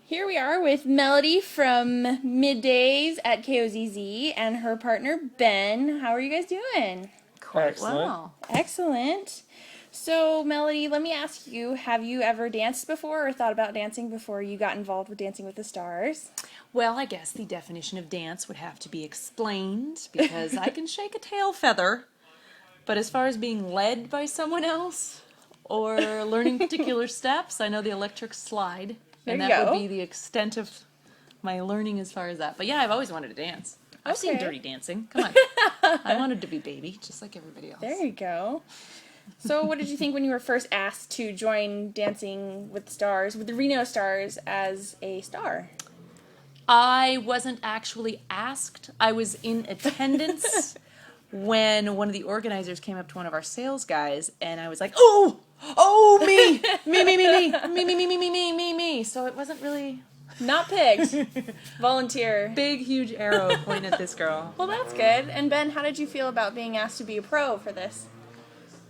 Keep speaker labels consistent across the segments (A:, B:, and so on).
A: Here we are with Melody from Middays at KOZZ and her partner Ben. How are you guys doing?
B: Quite
C: Excellent.
B: well.
A: Excellent. So, Melody, let me ask you, have you ever danced before or thought about dancing before you got involved with Dancing with the Stars?
B: Well, I guess the definition of dance would have to be explained because I can shake a tail feather. But as far as being led by someone else or learning particular steps, I know the electric slide. And
A: There you
B: that
A: go.
B: would be the extent of my learning as far as that. But yeah, I've always wanted to dance. I've seen
A: Okay.
B: Dirty Dancing. Come on. I wanted to be baby, just like everybody else.
A: There you go. So, what did you think when you were first asked to join Dancing with the Stars, with the Reno Stars, as a star?
B: I wasn't actually asked. I was in attendance when one of the organizers came up to one of our sales guys, and I was like, "Oh, me, me." So it wasn't really
A: Not picked. Volunteer.
B: big, huge arrow pointing at this girl.
A: Well, that's good. And Ben, how did you feel about being asked to be a pro for this?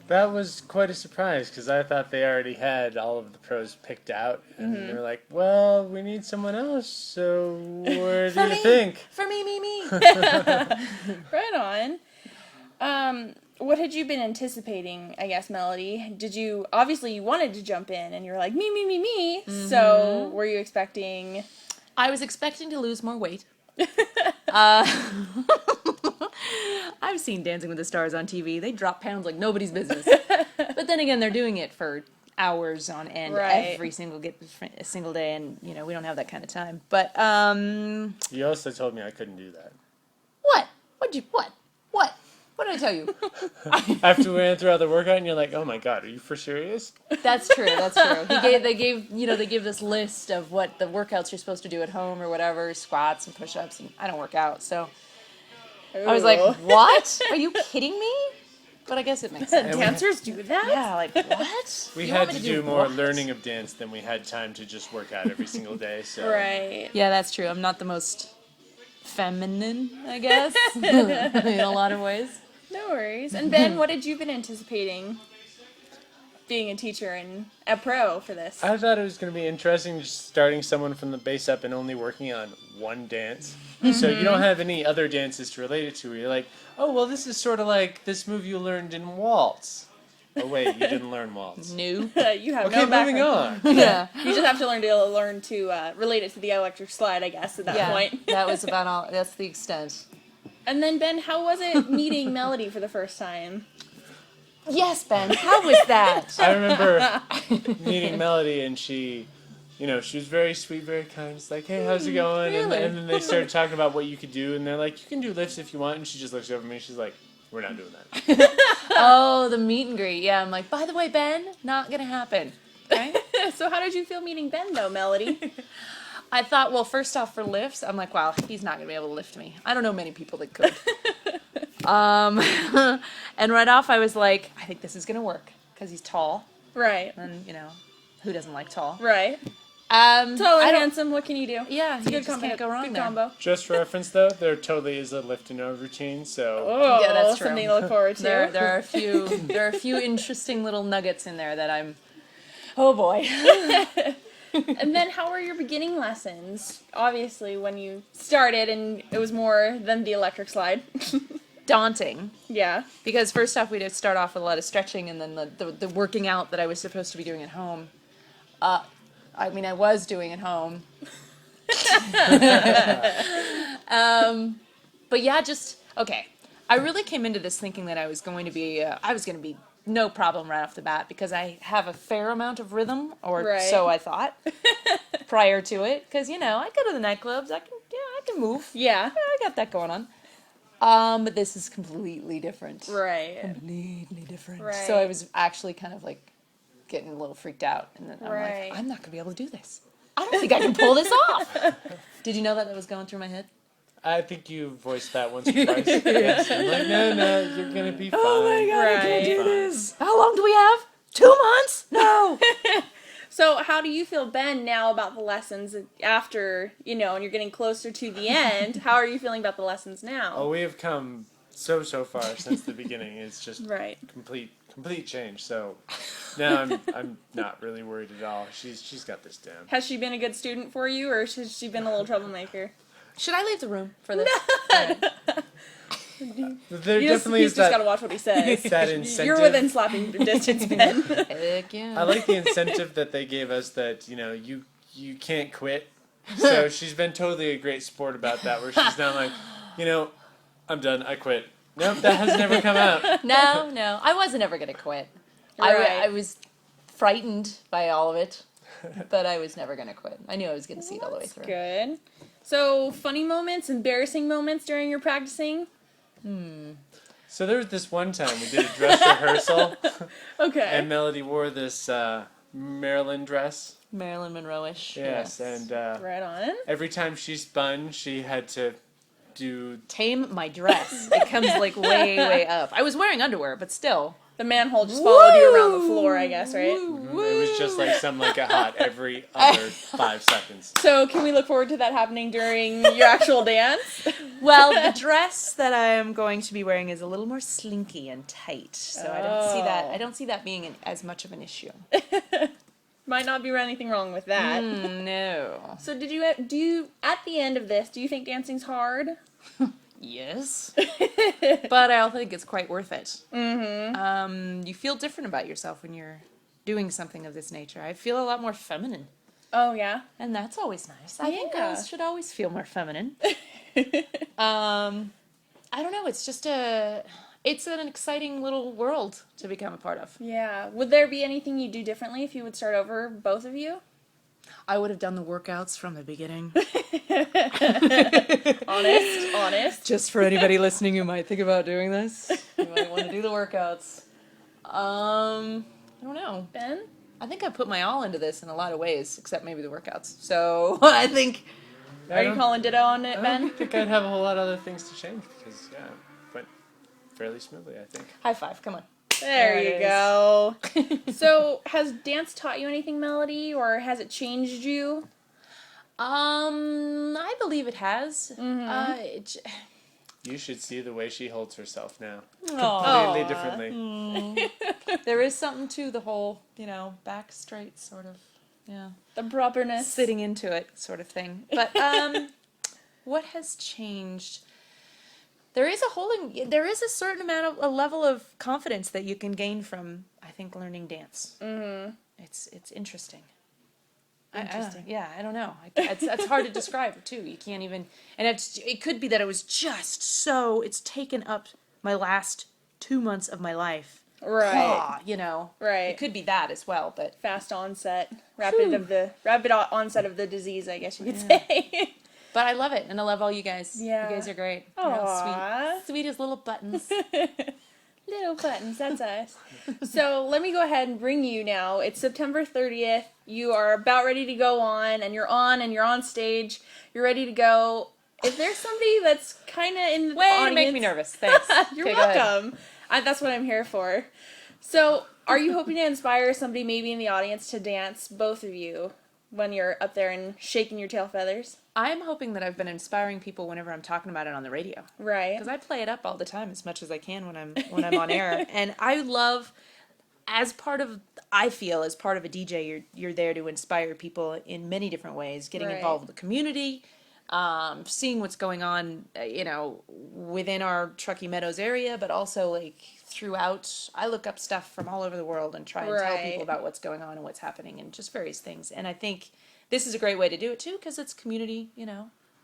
C: That was quite a surprise because I thought they already had all of the pros picked out, and they were like, "Well, we need someone else. So, what do you think?"
B: For me.
A: Right on. What had you been anticipating, I guess, Melody? Did you, obviously you wanted to jump in and you were like, me. So, were you expecting...
B: I was expecting to lose more weight. I've seen Dancing with the Stars on TV. They drop pounds like nobody's business. But then again, they're doing it for hours on end
A: Right.
B: every single day, and we don't have that kind of time. But
C: You also told me I couldn't do that.
B: what? What did I tell you?
C: After we went through all the workout, and you're like, "Oh my god, are you for serious?"
B: That's true. They gave this list of what the workouts you're supposed to do at home or whatever, squats and push-ups, and I don't work out, so I was like,
A: Ooh.
B: what? Are you kidding me? But I guess it makes sense.
A: Dancers do that?
B: Yeah, like, what?
C: We
B: You
C: had
B: want me
C: to do more
B: what?
C: learning of dance than we had time to just work out every single day. So
A: Right.
B: Yeah, that's true. I'm not the most feminine, I guess, in a lot of ways.
A: No worries. And Ben, what had you been anticipating being a teacher and a pro for this?
C: I thought it was going to be interesting just starting someone from the base up and only working on one dance. So you don't have any other dances to relate it to. You're like, oh, well, this is sort of like this move you learned in waltz. Oh, wait, you didn't learn waltz.
B: No.
A: You have
C: Okay,
A: no
C: moving
A: background.
C: on.
B: Yeah.
A: You just have to learn to relate it to the electric slide, I guess, at that point.
B: That was about all. That's the extent.
A: And then, Ben, how was it meeting Melody for the first time?
B: Yes, Ben. How was that?
C: I remember meeting Melody, and she was very sweet, very kind. It's like, hey, how's it going?
B: Really?
C: And then they started talking about what you could do, and they're like, you can do lifts if you want. And she just looks over at me, she's like, we're not doing that.
B: Oh, the meet and greet. Yeah, I'm like, by the way, Ben, not gonna happen. Okay?
A: So how did you feel meeting Ben, though, Melody?
B: I thought, well, first off, for lifts, I'm like, wow, he's not gonna be able to lift me. I don't know many people that could. And right off, I was like, I think this is gonna work because he's tall,
A: Right.
B: and who doesn't like tall?
A: Right.
B: Tall
A: Tall and handsome, what can you do?
B: Yeah,
A: It's a
B: you
A: good
B: just
A: combo.
B: can't go wrong
A: Good
B: there.
A: combo.
C: Just for reference, though, there totally is a lift in our routine, so...
A: Oh,
B: Yeah, that's true.
A: something to look forward to.
B: There are a few interesting little nuggets in there that I'm. Oh boy.
A: And then how were your beginning lessons? Obviously, when you started and it was more than the electric slide.
B: Daunting.
A: Yeah.
B: Because first off, we'd start off with a lot of stretching, and then the working out that I was supposed to be doing at home. I was doing at home. But yeah, okay. I really came into this thinking that I was going to be no problem right off the bat because I have a fair amount of rhythm, or
A: Right.
B: so I thought prior to it. Because I go to the nightclubs, I can move.
A: Yeah.
B: I got that going on. But this is completely different.
A: Right.
B: Completely different.
A: Right.
B: So I was actually kind of like getting a little freaked out, and then I'm
A: Right.
B: like, I'm not gonna be able to do this. I don't think I can pull this off. Did you know that was going through my head?
C: I think you voiced that once or twice. Yes, I'm like, no, you're gonna be fine.
B: Oh my god, I can't
A: Right.
B: do this. How long do we have? 2 months? No.
A: So how do you feel, Ben, now about the lessons after, and you're getting closer to the end? How are you feeling about the lessons now?
C: Oh, we have come so far since the beginning. It's just
A: Right.
C: complete change. So now I'm not really worried at all. She's got this down.
A: Has she been a good student for you, or has she been a little troublemaker?
B: Should I leave the room for this?
C: There
A: You
C: definitely
A: he's
C: is
A: just got to
C: that
A: watch what he says.
C: that incentive.
A: You're within slapping distance, Ben.
B: Heck yeah.
C: I like the incentive that they gave us that, you can't quit. So she's been totally a great sport about that, where she's now like, I'm done, I quit. Nope, that has never come out.
B: No, I wasn't ever gonna quit.
A: Right.
B: I was frightened by all of it, but I was never gonna quit. I knew I was gonna see it all the way through.
A: Good. So, funny moments, embarrassing moments during your practicing?
C: So there was this one time we did a dress rehearsal,
A: Okay.
C: and Melody wore this Maryland dress.
B: Marilyn Monroe-ish.
C: Yes, and
A: Right on.
C: every time she spun, she had to do...
B: Tame my dress. It comes like way up. I was wearing underwear, but still.
A: The manhole just followed you around the floor, I guess, right?
C: It was just like some like a hot every other 5 seconds.
A: So, can we look forward to that happening during your actual dance?
B: Well, the dress that I am going to be wearing is a little more slinky and tight, so I don't see that being as much of an issue.
A: Might not be anything wrong with that.
B: No.
A: So, do you at the end of this, do you think dancing's hard?
B: Yes. But I also think it's quite worth it. You feel different about yourself when you're doing something of this nature. I feel a lot more feminine.
A: Oh, yeah?
B: And that's always nice. I think
A: Yeah.
B: girls should always feel more feminine. I don't know. It's just it's an exciting little world to become a part of.
A: Yeah. Would there be anything you'd do differently if you would start over, both of you?
B: I would have done the workouts from the beginning.
A: Honest.
B: Just for anybody listening who might think about doing this, you might want to do the workouts. I don't know.
A: Ben?
B: I think I put my all into this in a lot of ways, except maybe the workouts. So I think.
A: Are you calling ditto on it,
C: I
A: Ben?
C: don't think I'd have a whole lot of other things to change because, yeah, it went fairly smoothly, I think.
B: High five, come on.
A: There
B: There
A: you
B: it
A: go. So, has dance taught you anything, Melody, or has it changed you?
B: I believe it has.
C: You should see the way she holds herself now.
B: Aw.
C: Completely differently.
B: There is something to the whole, back straight sort of,
A: The properness.
B: sitting into it sort of thing. But what has changed? There is a certain amount of a level of confidence that you can gain from, I think, learning dance. Mm-hmm. It's interesting.
A: Interesting.
B: I don't know. It's hard to describe too. You can't even, and it could be that it was just so it's taken up my last 2 months of my life.
A: Right.
B: Right. It could be that as well, but
A: Fast onset. Rapid onset of the disease, I guess you could say.
B: but I love it, and I love all you guys.
A: Yeah.
B: You guys are great.
A: Aww.
B: Sweet as little buttons.
A: Little buttons, that's us. So let me go ahead and bring you now. It's September 30th. You are about ready to go on, and you're on stage. You're ready to go. If there's somebody that's kind of in the audience...
B: to make me nervous. Thanks.
A: You're
B: Okay, go ahead.
A: welcome. That's what I'm here for. So, are you hoping to inspire somebody maybe in the audience to dance, both of you, when you're up there and shaking your tail feathers?
B: I'm hoping that I've been inspiring people whenever I'm talking about it on the radio.
A: Right.
B: Because I play it up all the time as much as I can when I'm on air, and I love, as part of a DJ, you're there to inspire people in many different ways, getting
A: Right.
B: involved with the community, seeing what's going on, within our Truckee Meadows area, but also like throughout. I look up stuff from all over the world and try and tell
A: Right.
B: people about what's going on and what's happening and just various things. And I think this is a great way to do it too, because it's community,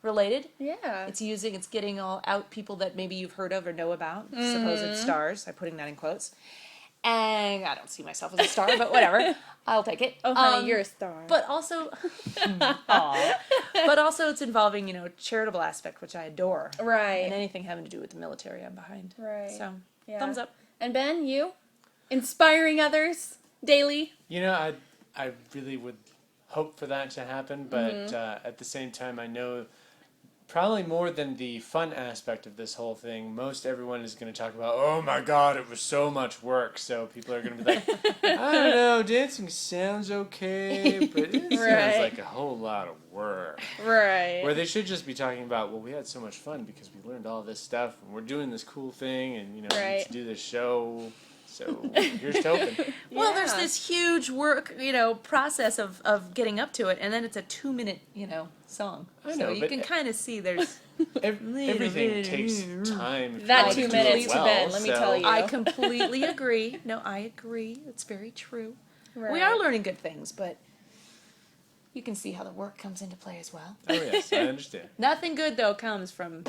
B: related.
A: Yeah.
B: It's getting all out people that maybe you've heard of or know about, supposed stars. I'm putting that in quotes. And I don't see myself as a star, but whatever. I'll take it.
A: Oh, honey, you're a star.
B: But also, aw. But also it's involving, charitable aspect, which I adore.
A: Right.
B: And anything having to do with the military, I'm behind.
A: Right.
B: So,
A: Yeah.
B: thumbs up.
A: And Ben, you? Inspiring others daily?
C: I really would hope for that to happen, but at the same time, I know probably more than the fun aspect of this whole thing, most everyone is going to talk about, oh my god, it was so much work. So people are going to be like, I don't know, dancing sounds okay, but it sounds like a whole lot of work.
A: Right.
C: Where they should just be talking about, well, we had so much fun because we learned all this stuff, and we're doing this cool thing, and, you know, we get to do this show. So here's to hoping.
B: Well, there's this huge work, process of getting up to it, and then it's a 2-minute, song.
C: I know,
B: so you
C: but
B: can kind of see there's
C: everything takes time. if
A: That
C: you
A: 2
C: want to do it
A: minutes to
C: well,
A: Ben, let me tell you.
B: I completely agree. No, I agree. It's very true.
A: Right.
B: We are learning good things, but you can see how the work comes into play as well.
C: Oh yes, I understand.
B: Nothing good though comes from,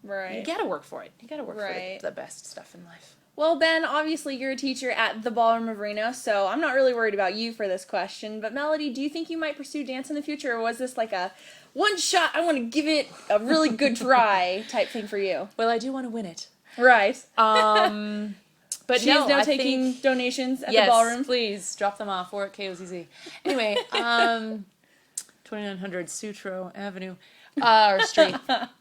A: Right.
B: you gotta work for it. You gotta work
A: Right.
B: for the best stuff in life.
A: Well, Ben, obviously you're a teacher at the Ballroom of Reno, so I'm not really worried about you for this question. But Melody, do you think you might pursue dance in the future, or was this like a one shot, I want to give it a really good try type thing for you?
B: Well, I do want to win it.
A: Right.
B: But
A: She's
B: no,
A: now
B: I
A: taking
B: think,
A: donations at
B: yes,
A: the ballroom.
B: please drop them off. We're at KOZZ. Anyway, 2900 Sutro Avenue. Or street.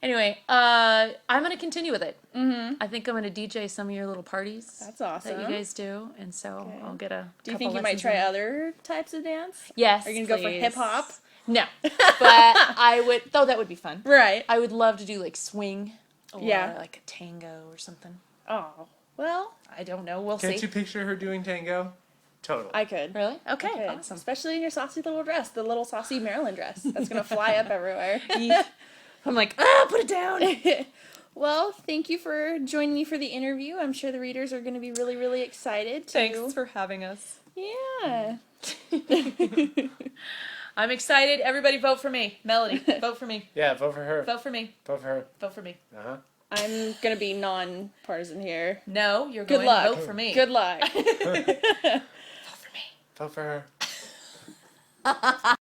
B: Anyway, I'm gonna continue with it. Mm-hmm. I think I'm gonna DJ some of your little parties.
A: That's awesome.
B: That you guys do, and so I'll get a.
A: Do you think you might try other types of dance?
B: Yes.
A: Are you gonna go for hip hop?
B: No, but I would. Though that would be fun.
A: Right.
B: I would love to do like swing, or
A: Yeah.
B: like a tango or something.
A: Oh, well,
B: I don't know. We'll
C: Can't
B: see.
C: you picture her doing tango? Totally.
A: I could.
B: Really? Okay.
A: I could.
B: Awesome.
A: Especially in your saucy little dress, the little saucy Maryland dress. That's gonna fly up everywhere.
B: I'm like, put it down.
A: Well, thank you for joining me for the interview. I'm sure the readers are going to be really, really excited.
B: Thanks for having us.
A: Yeah.
B: I'm excited. Everybody vote for me. Melody, vote for me.
C: Yeah, vote for her.
B: Vote for me.
C: Vote for her.
B: Vote for me.
C: Uh-huh.
A: I'm going to be non-partisan here.
B: No, you're
A: Good
B: going
A: luck.
B: to vote for me.
A: Good luck.
B: Vote for me.
C: Vote for her.